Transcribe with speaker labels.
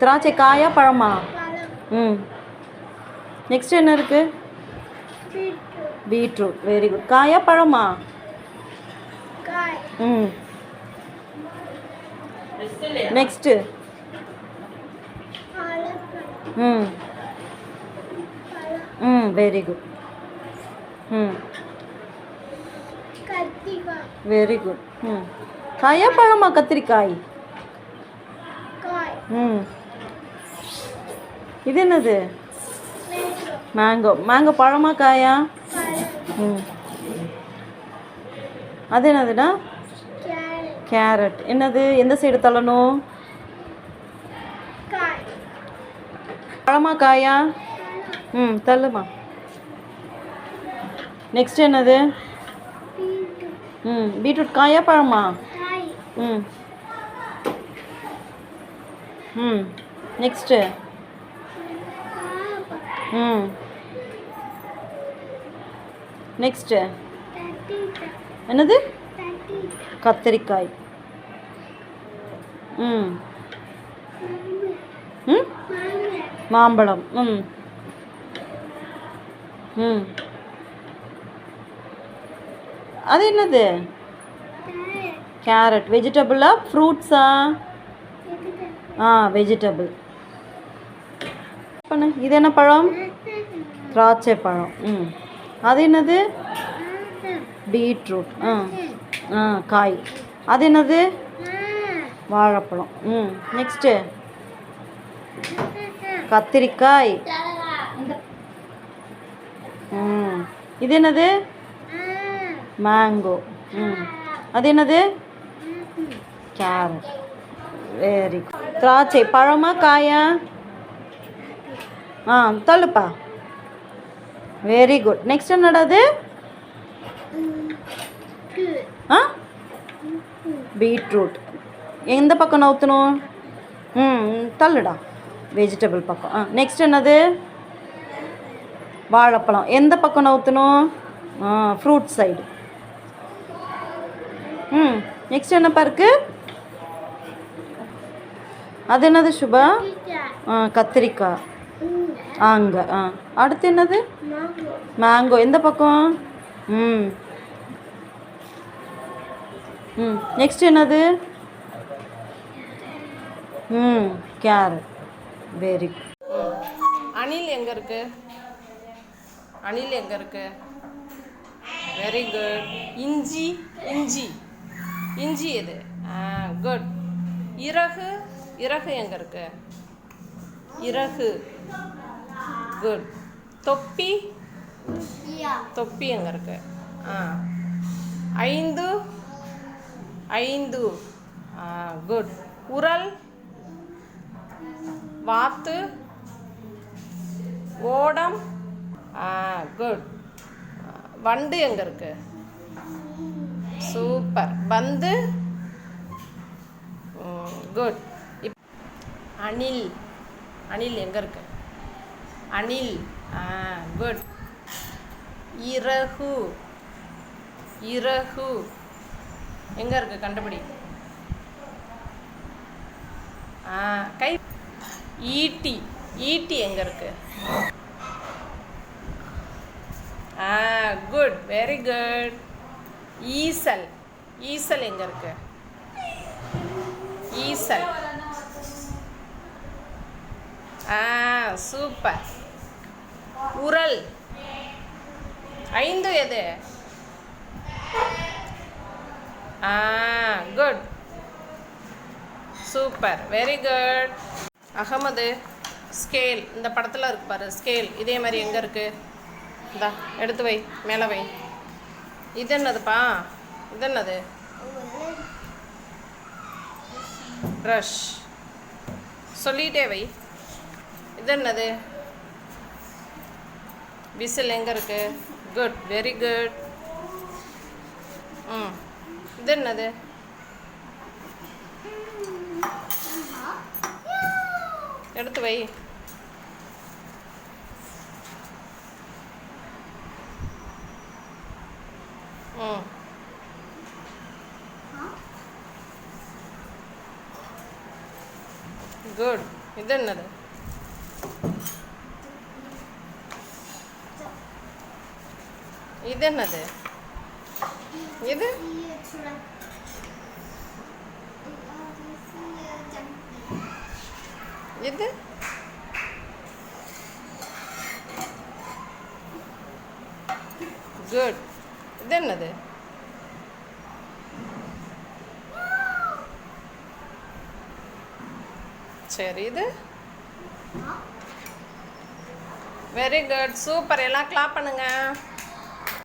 Speaker 1: திராட்சை காயா பழமா? ம். நெக்ஸ்ட் என்ன இருக்கு? பீட்ரூட். Very good. காயா பழமா? ம். நெக்ஸ்ட்டு. ம். ம். Very good. ம். Very good. ம். காயா பழமா கத்திரிக்காய்? ம். இது என்னது? மேங்கோ. மேங்கோ பழமா காயா? ம். அது என்னதுடா? கேரட். என்னது? எந்த சைடு தள்ளணும்? பழமா காயா? ம். தள்ளுமா. நெக்ஸ்ட் என்னது? ம். பீட்ரூட் காயா பழமா? ம். ம். நெக்ஸ்ட்டு. ம். நெக்ஸ்ட்டு. என்னது? கத்திரிக்காய். ம். ம். மாம்பழம். ம். ம். அது என்னது? கேரட். வெஜிடபிளா ஃப்ரூட்ஸா? வெஜிடபிள். பண்ணு. இது என்ன பழம்? திராட்சை பழம். ம். அது என்னது? பீட்ரூட். காய். அது என்னது? வாழைப்பழம். ம். நெக்ஸ்ட்டு. கத்திரிக்காய். ம். இது என்னது? மேங்கோ. ம். அது என்னது? கேரட். Very good. திராட்சை பழமா காயா? தள்ளுப்பா. Very good. நெக்ஸ்ட் என்னடாது? பீட்ரூட். எந்த பக்கம் நவுத்தணும்? தள்ளுடா. வெஜிடபிள் பக்கம். நெக்ஸ்ட் என்னது? வாழைப்பழம். எந்த பக்கம் நவுத்தணும்? Fruit side. நெக்ஸ்ட் என்னப்பா இருக்கு? அது என்னது சுபா? கத்திரிக்காய். அங்கே. அடுத்து என்னது? மேங்கோ. எந்த பக்கம்? நெக்ஸ்ட் என்னது? கேரட். Very good.
Speaker 2: அணில் எங்கே இருக்கு? அணில் எங்கே இருக்கு? Very good. இஞ்சி. இஞ்சி. இஞ்சி எது? குட். இறகு. இறகு எங்கே இருக்கு? இறகு. குட். தொப்பி. தொப்பி எங்கே இருக்கு? 5. 5. குட். உரல். வாத்து. ஓடம். குட். வண்டு எங்கே இருக்கு? சூப்பர். பந்து. குட். அணில். அணில் எங்கே இருக்கு? அணில். குட். இறகு. இறகு எங்கே இருக்கு? கண்டுபிடி. கை. ஈட்டி. ஈட்டி எங்கே இருக்கு? குட். Very good. ஈசல். ஈசல் எங்கே இருக்கு? ஈசல். சூப்பர். உரல். 5 எது? Good. Super. Very good. Ahmed. Scale. இந்த படத்தில் இருக்கு பாரு ஸ்கேல். இதே மாதிரி எங்கே இருக்கு? இந்தா எடுத்து வை. மேலே வை. இது என்னதுப்பா? இது என்னது? ப்ரஷ். சொல்லிகிட்டே வை. இது என்னது? விசில் எங்கே இருக்கு? குட். Very good. இது என்னது? எடுத்து வை. குட். இது என்னது? இது என்னது? இது இது குட். இது என்னது? சரி, இது வெரி குட், சூப்பர். எல்லாம் கிளாப் பண்ணுங்க.